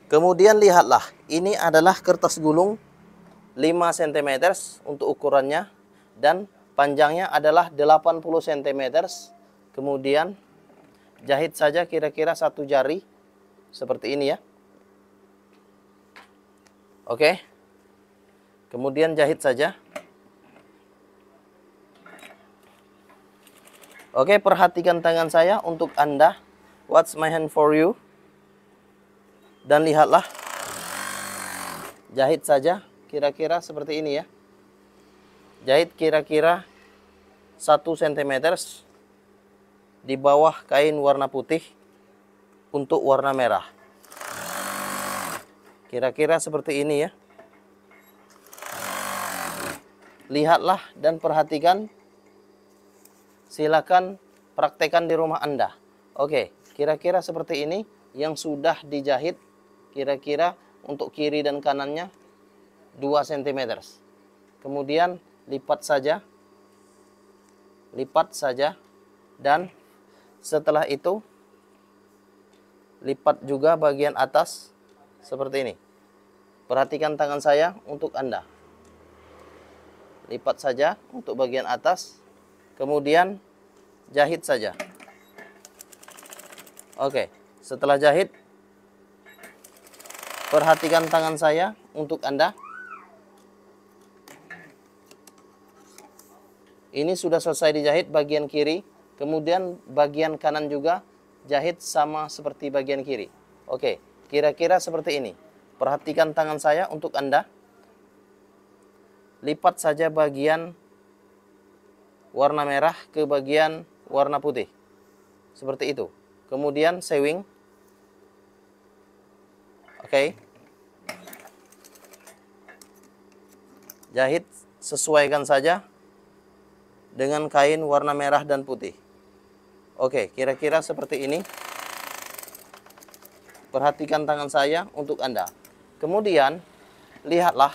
Kemudian lihatlah, ini adalah kertas gulung 5 cm untuk ukurannya dan panjangnya adalah 80 cm. Kemudian jahit saja kira-kira 1 jari seperti ini ya. Oke. Kemudian jahit saja. Oke, perhatikan tangan saya untuk Anda. What's my hand for you? Dan lihatlah. Jahit saja kira-kira seperti ini ya. Jahit kira-kira 1 cm di bawah kain warna putih untuk warna merah. Kira-kira seperti ini ya. Lihatlah dan perhatikan. Silakan praktekkan di rumah Anda. Oke, kira-kira seperti ini yang sudah dijahit kira-kira untuk kiri dan kanannya 2 cm. Kemudian lipat saja. Lipat saja dan setelah itu lipat juga bagian atas seperti ini. Perhatikan tangan saya untuk Anda. Lipat saja untuk bagian atas. Kemudian jahit saja. Oke, setelah jahit, perhatikan tangan saya untuk Anda. Ini sudah selesai dijahit bagian kiri. Kemudian bagian kanan juga jahit sama seperti bagian kiri. Oke, kira-kira seperti ini. Perhatikan tangan saya untuk Anda. Lipat saja bagian warna merah ke bagian warna putih. Seperti itu. Kemudian sewing. Oke. Jahit sesuaikan saja dengan kain warna merah dan putih. Oke, kira-kira seperti ini. Perhatikan tangan saya untuk Anda. Kemudian lihatlah.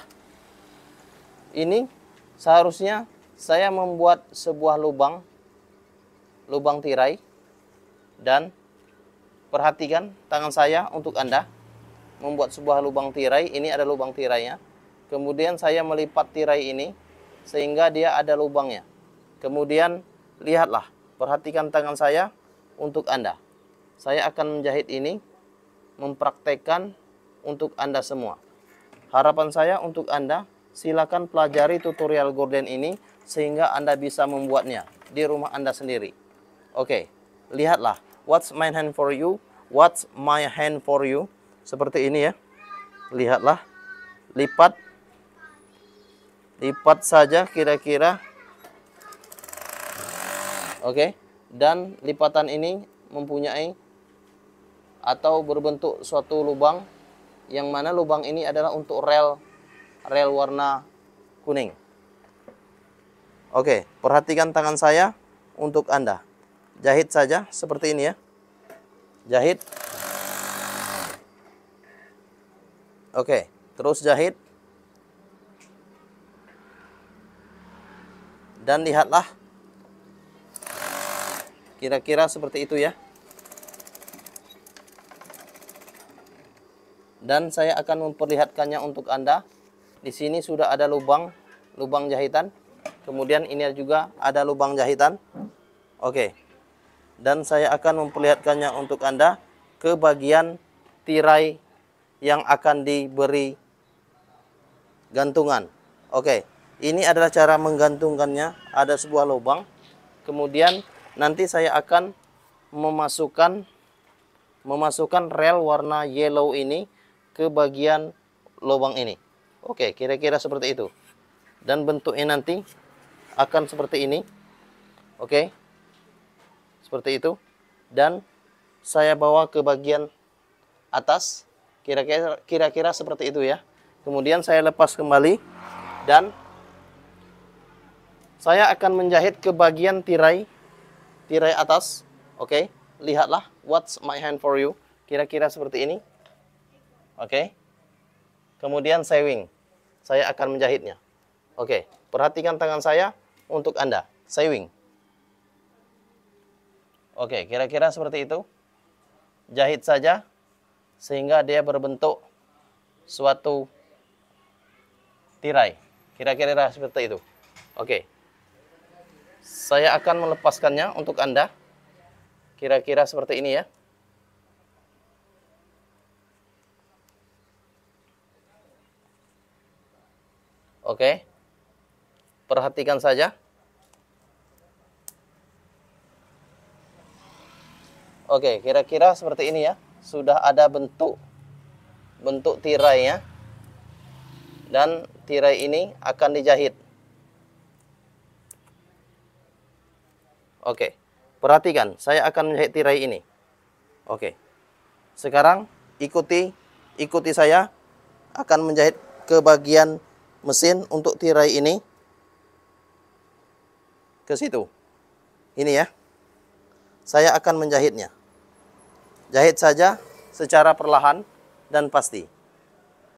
Ini seharusnya saya membuat sebuah lubang tirai, dan perhatikan tangan saya untuk Anda membuat sebuah lubang tirai. Ini ada lubang tirainya. Kemudian saya melipat tirai ini sehingga dia ada lubangnya. Kemudian lihatlah, perhatikan tangan saya untuk Anda. Saya akan menjahit ini, mempraktekkan untuk Anda semua. Harapan saya untuk Anda, silakan pelajari tutorial gorden ini sehingga Anda bisa membuatnya di rumah Anda sendiri. Oke, lihatlah. What's my hand for you? What's my hand for you? Seperti ini ya. Lihatlah. Lipat. Lipat saja kira-kira. Oke. Dan lipatan ini mempunyai atau berbentuk suatu lubang, yang mana lubang ini adalah untuk rel warna kuning. Oke, perhatikan tangan saya untuk Anda. Jahit saja seperti ini ya. Jahit. Oke, terus jahit. Dan lihatlah. Kira-kira seperti itu ya. Dan saya akan memperlihatkannya untuk Anda. Di sini sudah ada lubang jahitan. Kemudian ini juga ada lubang jahitan. Oke. Dan saya akan memperlihatkannya untuk Anda ke bagian tirai yang akan diberi gantungan. Oke. Ini adalah cara menggantungkannya. Ada sebuah lubang. Kemudian nanti saya akan memasukkan rel warna yellow ini ke bagian lubang ini. Oke, kira-kira seperti itu. Dan bentuknya nanti akan seperti ini. Oke. Seperti itu. Dan saya bawa ke bagian atas. Kira-kira seperti itu ya. Kemudian saya lepas kembali. Dan saya akan menjahit ke bagian tirai atas. Oke. Lihatlah. What's my hand for you? Kira-kira seperti ini. Oke. Kemudian sewing. Saya akan menjahitnya. Oke. Perhatikan tangan saya untuk Anda. Sewing. Oke, kira-kira seperti itu. Jahit saja sehingga dia berbentuk suatu tirai. Kira-kira seperti itu. Oke. Saya akan melepaskannya untuk Anda. Kira-kira seperti ini ya. Oke. Perhatikan saja. Oke, kira-kira seperti ini ya. Sudah ada bentuk tirainya. Dan tirai ini akan dijahit. Oke, perhatikan, saya akan menjahit tirai ini. Oke, sekarang ikuti saya akan menjahit ke bagian mesin untuk tirai ini ke situ. Ini ya, saya akan menjahitnya. Jahit saja secara perlahan dan pasti.